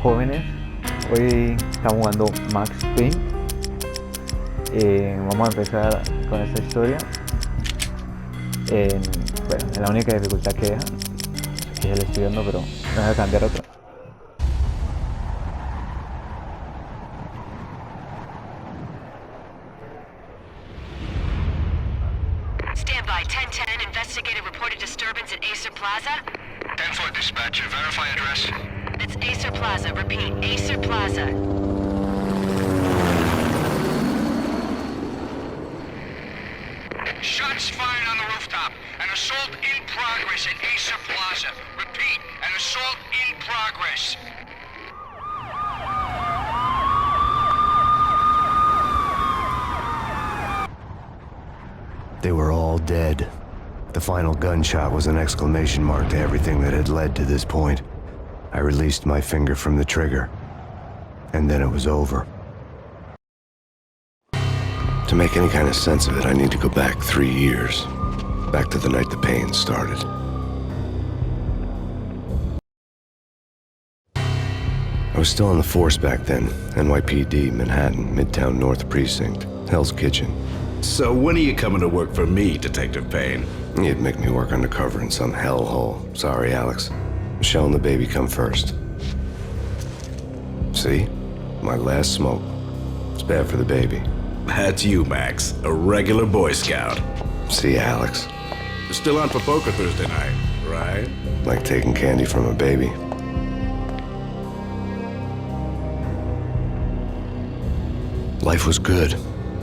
Jóvenes. Hoy estamos jugando Max Payne. Vamos a empezar con esta historia. Bueno, en la única dificultad que deja, que ya le estoy dando, pero no voy a cambiar otra. Standby 1010, investigator reported disturbance at Acer Plaza. 10-4 dispatcher, verify address. It's Acer Plaza, repeat, Acer Plaza. Shots fired on the rooftop. An assault in progress at Acer Plaza. Repeat, an assault in progress. They were all dead. The final gunshot was an exclamation mark to everything that had led to this point. I released my finger from the trigger, and then it was over. To make any kind of sense of it, I need to go back 3 years. Back to the night the pain started. I was still on the force back then. NYPD, Manhattan, Midtown North Precinct, Hell's Kitchen. So when are you coming to work for me, Detective Payne? You'd make me work undercover in some hellhole. Sorry, Alex. Michelle and the baby come first. See? My last smoke. It's bad for the baby. That's you, Max. A regular Boy Scout. See, Alex. Still on for poker Thursday night, right? Like taking candy from a baby. Life was good.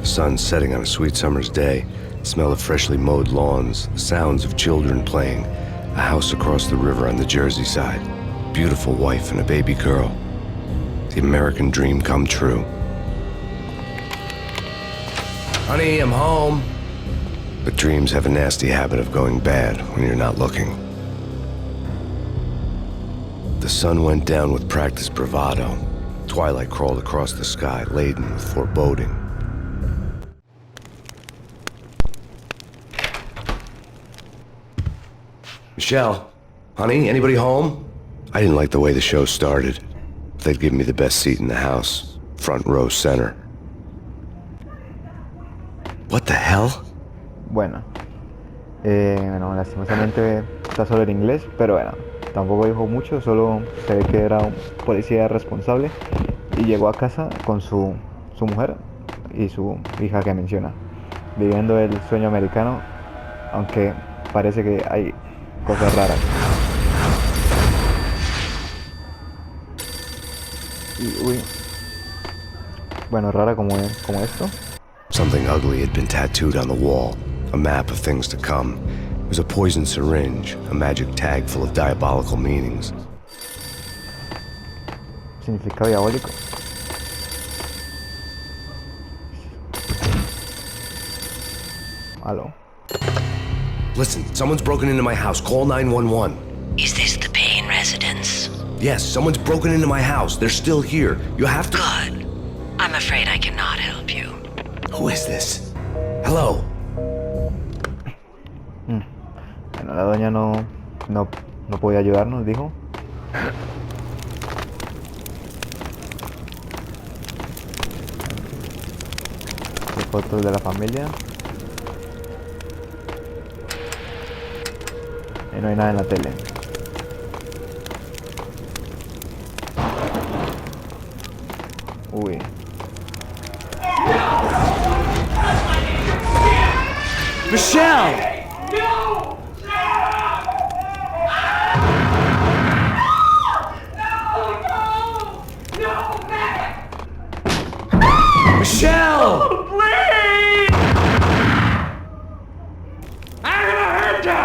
The sun setting on a sweet summer's day, the smell of freshly mowed lawns, the sounds of children playing, a house across the river on the Jersey side, beautiful wife and a baby girl. The American dream come true. Honey, I'm home. But dreams have a nasty habit of going bad when you're not looking. The sun went down with practiced bravado. Twilight crawled across the sky, laden with foreboding. Michelle, honey, anybody home? I didn't like the way the show started. They'd give me the best seat in the house, front row center. What the hell? Bueno, lastimosamente está solo en inglés, pero bueno, tampoco dijo mucho, solo se ve que era un policía responsable y llegó a casa con su mujer y su hija que menciona, viviendo el sueño americano, aunque parece que hay cosas raras. Y, uy, bueno, rara como esto. Something ugly had been tattooed on the wall, a map of things to come. It was a poison syringe, a magic tag full of diabolical meanings. Significado diabólico. Aló. Listen, someone's broken into my house. Call 911. Is this the Payne residence? Yes, someone's broken into my house. They're still here. You have to... Good. I'm afraid I cannot help you. Who is this? Hello? Bueno, la doña no podía ayudarnos, dijo. Hay fotos de la familia. Y no hay nada en la tele. Uy. Michelle! No! No, Matt! Michelle! Oh, please! I'm gonna hurt ya!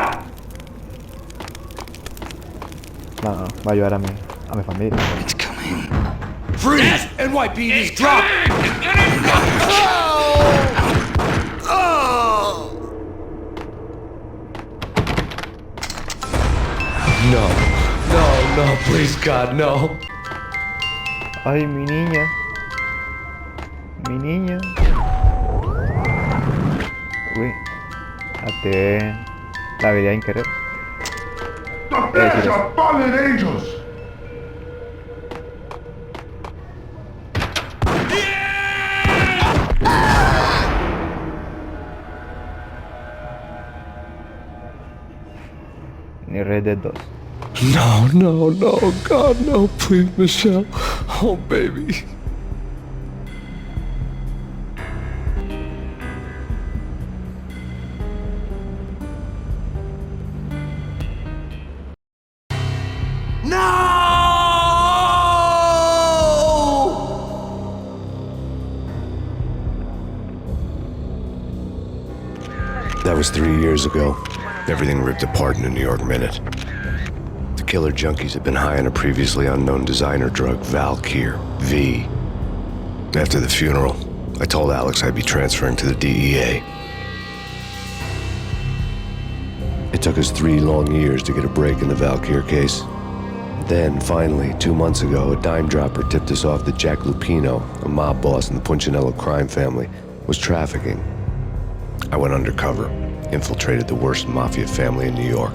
No, va a ayudar a mi familia. It's coming. Freeze! NYPD's drop! No, please God, no. Ay, mi niña. Mi niña. Uy. Até la vida sin querer. The bears are fallen angels! ni Red Dead 2. No, no, no, God, no, please, Michelle. Oh, baby. That was 3 years ago. Everything ripped apart in a New York minute. The killer junkies had been high on a previously unknown designer drug, Valkyr, V. After the funeral, I told Alex I'd be transferring to the DEA. It took us 3 long years to get a break in the Valkyr case. Then, finally, 2 months ago, a dime dropper tipped us off that Jack Lupino, a mob boss in the Punchinello crime family, was trafficking. I went undercover, infiltrated the worst mafia family in New York.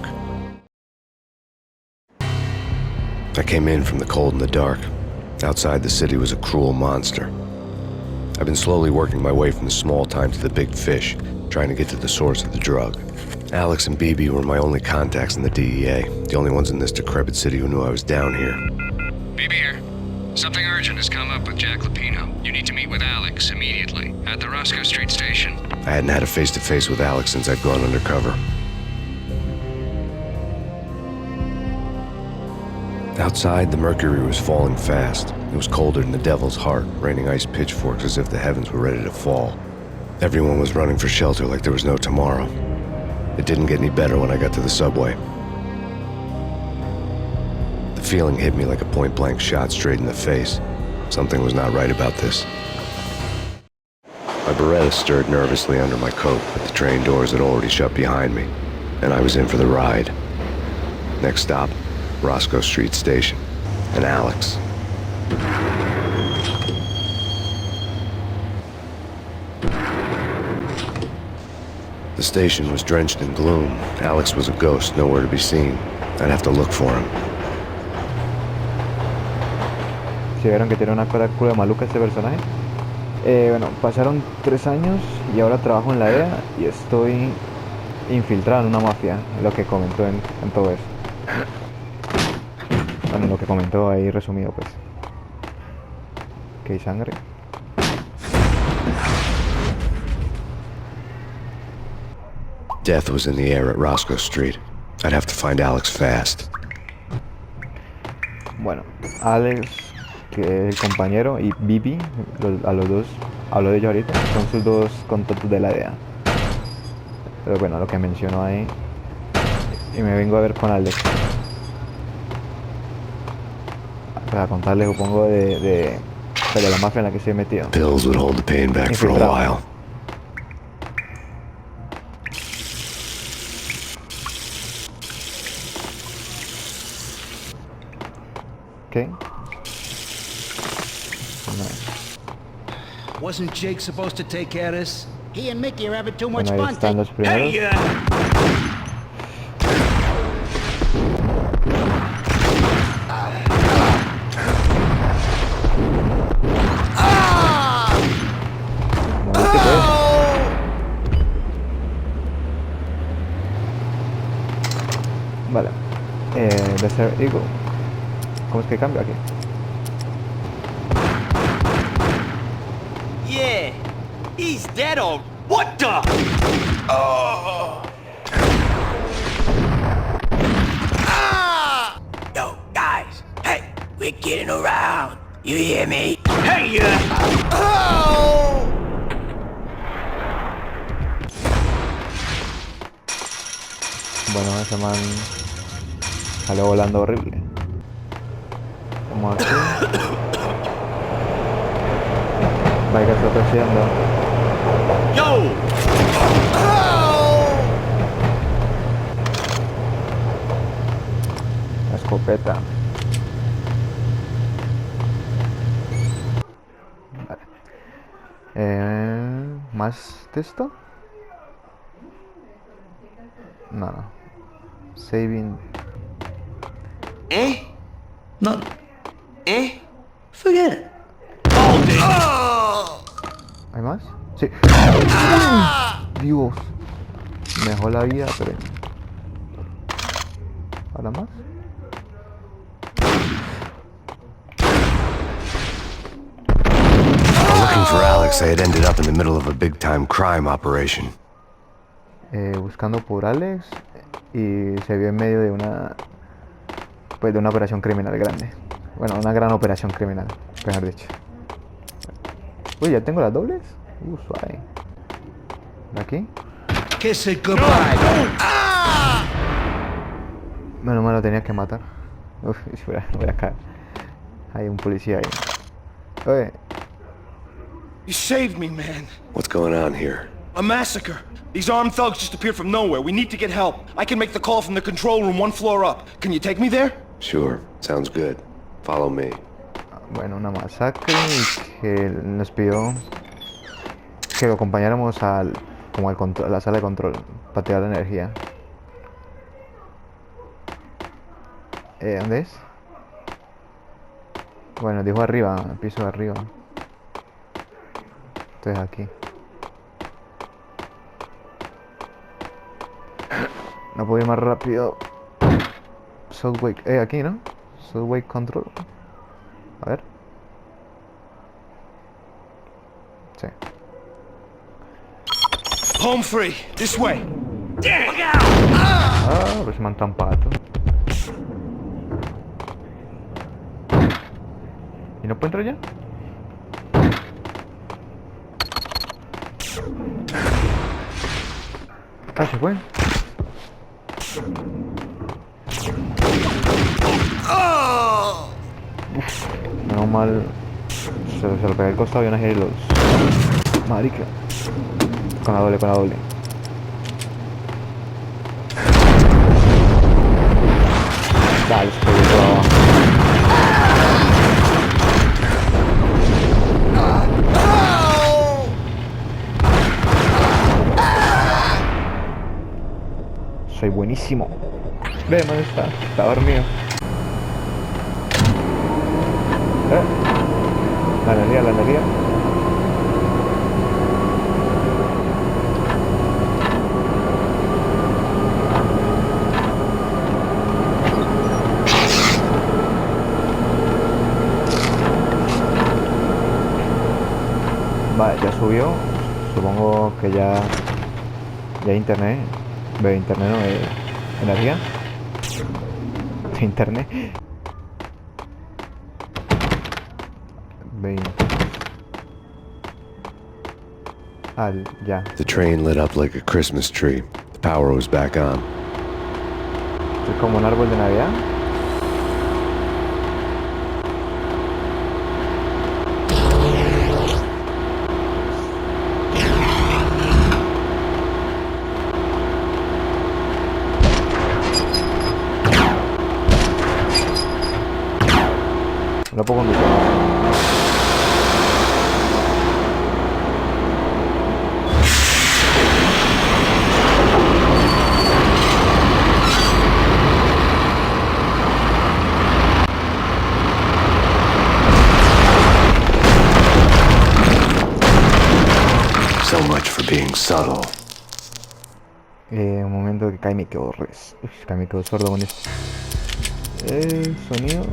I came in from the cold and the dark. Outside the city was a cruel monster. I've been slowly working my way from the small time to the big fish, trying to get to the source of the drug. Alex and BB were my only contacts in the DEA, the only ones in this decrepit city who knew I was down here. BB here. Something urgent has come up with Jack Lupino. You need to meet with Alex immediately at the Roscoe Street station. I hadn't had a face-to-face with Alex since I'd gone undercover. Outside, the mercury was falling fast. It was colder than the devil's heart, raining ice pitchforks as if the heavens were ready to fall. Everyone was running for shelter like there was no tomorrow. It didn't get any better when I got to the subway. The feeling hit me like a point-blank shot straight in the face. Something was not right about this. My Beretta stirred nervously under my coat, but the train doors had already shut behind me, and I was in for the ride. Next stop, Roscoe Street Station, and Alex. The station was drenched in gloom. Alex was a ghost, nowhere to be seen. I'd have to look for him. ¿Sí vieron que tiene una cara culo de maluca este personaje? Bueno, pasaron 3 años y ahora trabajo en la DEA y estoy infiltrado en una mafia, lo que comentó en todo eso. Bueno, lo que comentó ahí resumido, pues. Que hay sangre. Death was in the air at Roscoe Street. I'd have to find Alex fast. Bueno, Alex, que es el compañero, y Bibi, a los dos, hablo de ellos ahorita, son sus dos contactos de la DEA. Pero bueno, lo que mencionó ahí, y me vengo a ver con Alex. Para contarle, supongo, de la mafia en la que estoy metido. Pills would hold the pain back for a while. Okay. Wasn't Jake supposed to take care of this? He and Mickey are having too much Bueno, ahí fun. están los primeros. Vale. Digo, ¿cómo es que cambia aquí? Yeah, he's dead on. What the? Oh. Ah! Yo, guys, hey, we're getting around. You hear me? Hey, oh! Bueno, ese man salió volando horrible. Como aquí. Vaya, ¿qué está haciendo? Yo! La escopeta. Vale. ¿Más texto? No. Saving. No. Forget it. Oh! ¿Hay más? Sí. Dios. Me dejó la vida, pero... ¿Ahora más? While looking for Alex, I had ended up in the middle of a big-time crime operation. Buscando por Alex y se vio en medio de una operación criminal grande. Bueno, una gran operación criminal, mejor dicho. Uy, ¿ya tengo las dobles? Suave. ¿Aquí? Kiss it goodbye. Menos mal lo tenía que matar. Uf, voy a caer. Hay un policía ahí. Oye, You saved me, man. What's going on here? A massacre. These armed thugs just appeared from nowhere. We need to get help. I can make the call from the control room 1 floor up. Can you take me there? Sure, sounds good. Follow me. bueno, una masacre y que nos pidió que lo acompañáramos a la sala de control para tirar la energía. ¿Dónde es? Bueno, dijo arriba, el piso de arriba. Entonces aquí. No puedo ir más rápido. Subway, aquí, ¿no? Subway control. A ver. Sí. Home free. This way. Ah, pues me han trampado. ¿Y no puedo entrar ya? Ah, se fue. Menos mal. Se lo pegué al costado y una de los. Marica. Con la doble. Dale, se pegué todo abajo. Soy buenísimo. Ve, ¿dónde está? Está dormido. La energía. Vale, ya subió. Supongo que ya internet. De internet, no, de energía. De internet. 20. Ya. The train lit up like a Christmas tree. The power was back on. Es como un árbol de Navidad. No puedo conducir. So much for being subtle. Un momento que cae me quedo sordo con esto. El sonido.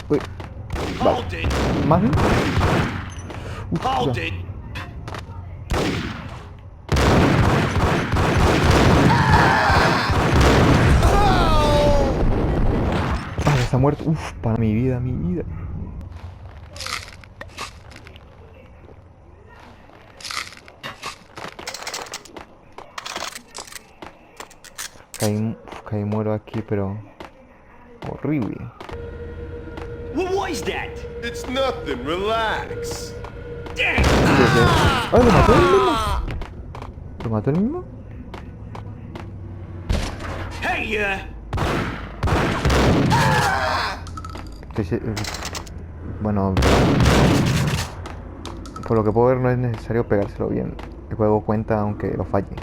Uy. Vale. ¿Más bien? Hold it. Vale, está muerto. Uf, para mi vida. Caí muero aquí, pero horrible. What was that? It's nothing, relax. ¡Ah! ¿Lo mató él mismo? ¿Lo mató él mismo? Hey, Bueno, por lo que puedo ver no es necesario pegárselo bien. El juego cuenta aunque lo falle.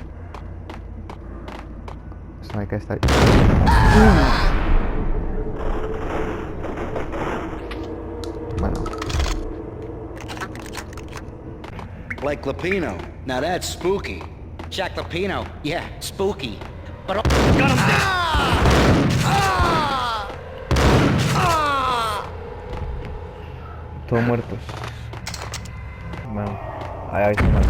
Eso hay que estar ahí. Bueno. Like Lapino. Now that's spooky. Jack Lapino. Yeah, spooky. But got him Todos muertos. Bueno, ahí está más.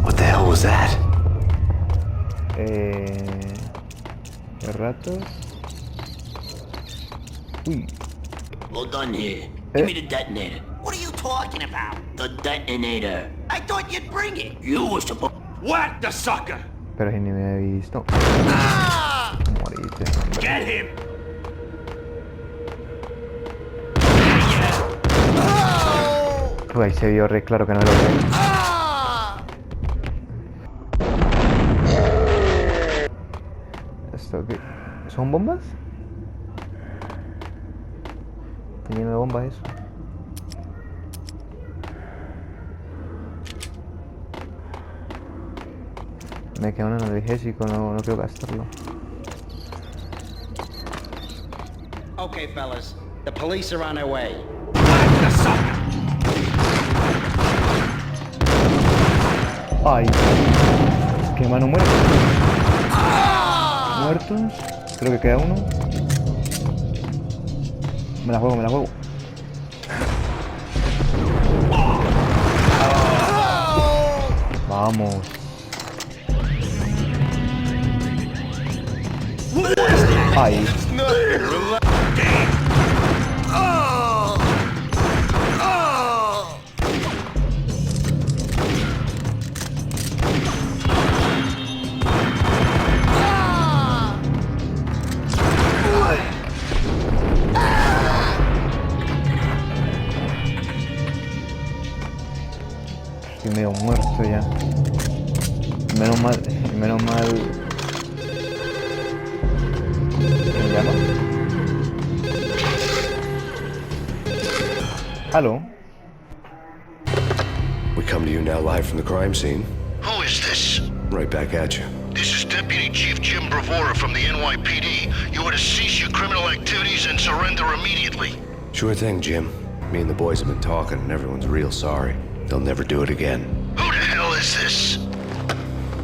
What the hell was that? ¿Qué ratos? Uy. Well done here. Give me the detonator. What are you talking about? The detonator. I thought you'd bring it. You were supposed. Whack the sucker! Pero si ni me he visto. Morite. Get him! Uy, ahí se vio re claro que no lo veo. ¿Esto qué? ¿Son bombas? Está lleno de bombas eso. Me queda un analgésico, no quiero gastarlo. Okay, fellas. The police are on their way. Whack the sucker! Ay, qué mano muerto. Muertos. Creo que queda uno. Me la juego, me la juego. Vamos. Ay. Estoy medio muerto ya. Menos mal. ¿Quién llama? Hello. We come to you now live from the crime scene. Who is this? Right back at you. This is Deputy Chief Jim Bravura from the NYPD. You are to cease your criminal activities and surrender immediately. Sure thing, Jim. Me and the boys have been talking, and everyone's real sorry. They'll never do it again. Who the hell is this?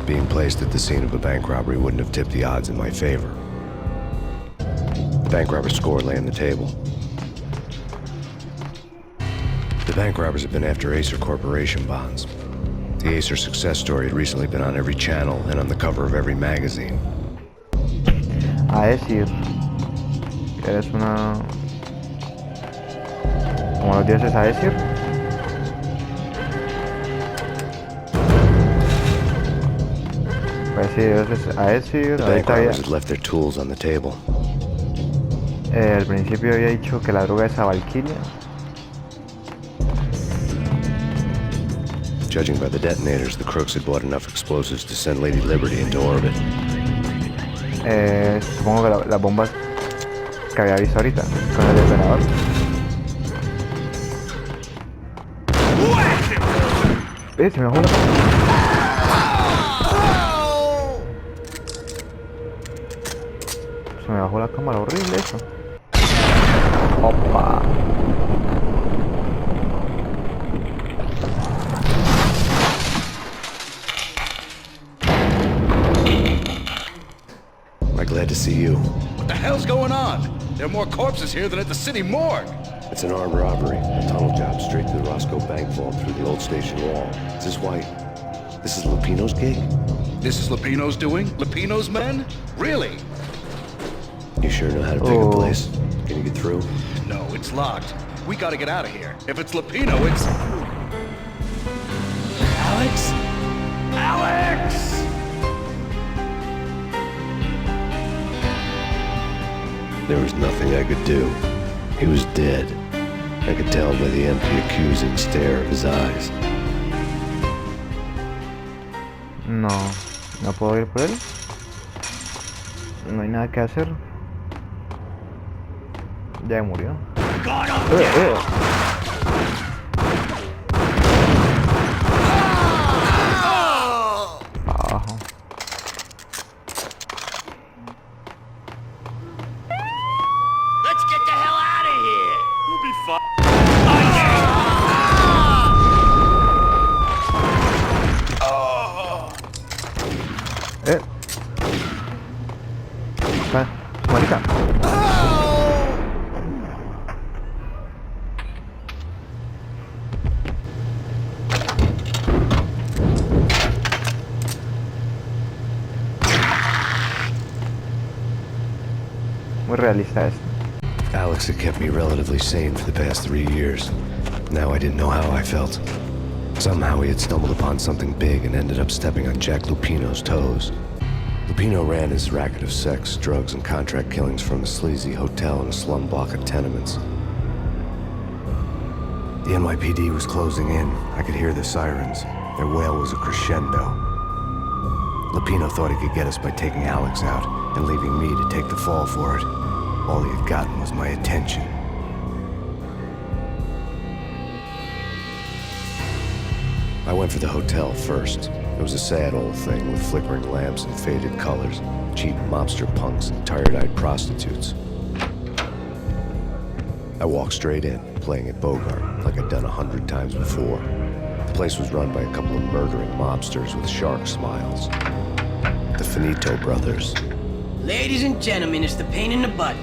Being placed at the scene of a bank robbery wouldn't have tipped the odds in my favor. The bank robber's score lay on the table. The bank robbers have been after Acer Corporation bonds. The Acer success story had recently been on every channel and on the cover of every magazine. A decir que eres una... como los dioses a decir. Pues sí, dioses a decir. The bank robbers had left their tools on the table. Al principio había dicho que la droga es a Valkyria. Judging by the detonators, the crooks had bought enough explosives to send Lady Liberty into orbit. Supongo que las bombas que había visto ahorita con el detonador. Se me bajó la cámara. Se me bajó la cámara, horrible eso. Opa. Glad to see you. What the hell's going on? There are more corpses here than at the city morgue. It's an armed robbery. A tunnel job straight to the Roscoe Bank vault through the old station wall. Is this why? This is Lupino's gig? This is Lupino's doing? Lupino's men? Really? You sure know how to pick a place? Can you get through? No, it's locked. We gotta get out of here. If it's Lupino, it's... Alex? Alex! There was nothing I could do. He was dead. I could tell by the empty, accusing stare of his eyes. No puedo ir por él. No hay nada que hacer. Ya murió. Abajo. Let's get the hell out of here! We'll be fine. muy realista esto. Alex had kept me relatively sane for the past 3 years. Now I didn't know how I felt. Somehow he had stumbled upon something big and ended up stepping on Jack Lupino's toes. Lupino ran his racket of sex, drugs, and contract killings from a sleazy hotel in a slum block of tenements. The NYPD was closing in. I could hear the sirens. Their wail was a crescendo. Lupino thought he could get us by taking Alex out and leaving me to take the fall for it. All he had gotten was my attention. I went for the hotel first. It was a sad old thing with flickering lamps and faded colors, cheap mobster punks and tired-eyed prostitutes. I walked straight in, playing at Bogart, like I'd done 100 times before. The place was run by a couple of murdering mobsters with shark smiles. The Finito brothers. Ladies and gentlemen, it's the Payne in the butt.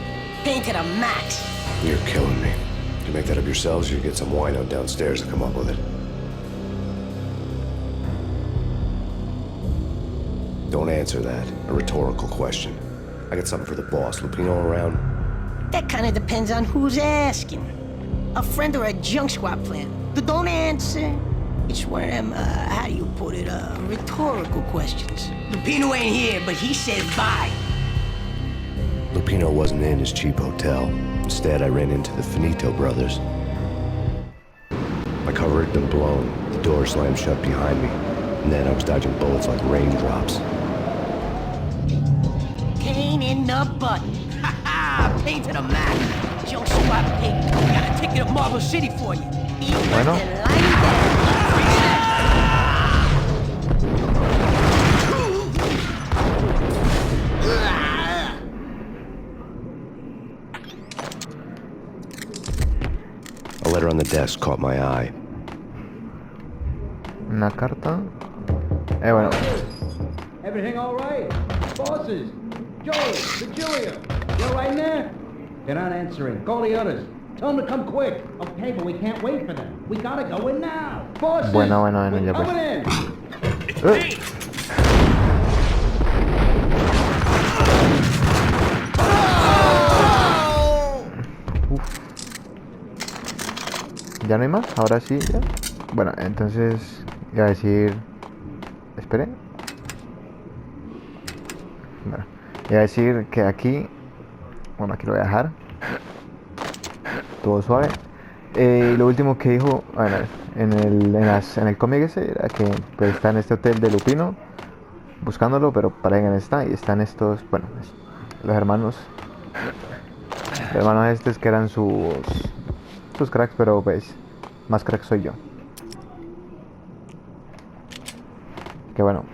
Payne to the max. You're killing me. Did you make that up yourselves, or you get some wino downstairs to come up with it? Don't answer that. A rhetorical question. I got something for the boss. Lupino around? That kind of depends on who's asking. A friend or a junk squad plan. Don't answer. It's one of them, how do you put it, rhetorical questions. Lupino ain't here, but he said bye. Lupino wasn't in his cheap hotel. Instead, I ran into the Finito brothers. My cover had been blown. The door slammed shut behind me. And then I was dodging bullets like raindrops. Payne in the butt. Ha ha! Payne to the max. Junk squad pig. Got a ticket to Marble City for you. Bueno. A letter on the desk caught my eye. Una carta. Bueno. Everything all right? Bosses? Joey, Virgilia, you all right in there? They're not answering. Call the others. Tell them to come quick. Okay, but we can't wait for them. We gotta go in now. Bosses! Bueno, we're ya pues. coming in! Uf. ¿Ya no hay más? Ahora sí, ya. Bueno, entonces iba a decir... Espere. Bueno, iba a decir que aquí... Bueno, aquí lo voy a dejar. Todo suave. Lo último que dijo, bueno, en el cómic ese era que pues, está en este hotel de Lupino buscándolo, pero para alguien está y están estos, bueno, los hermanos estos que eran sus cracks, pero pues más crack soy yo. Que bueno.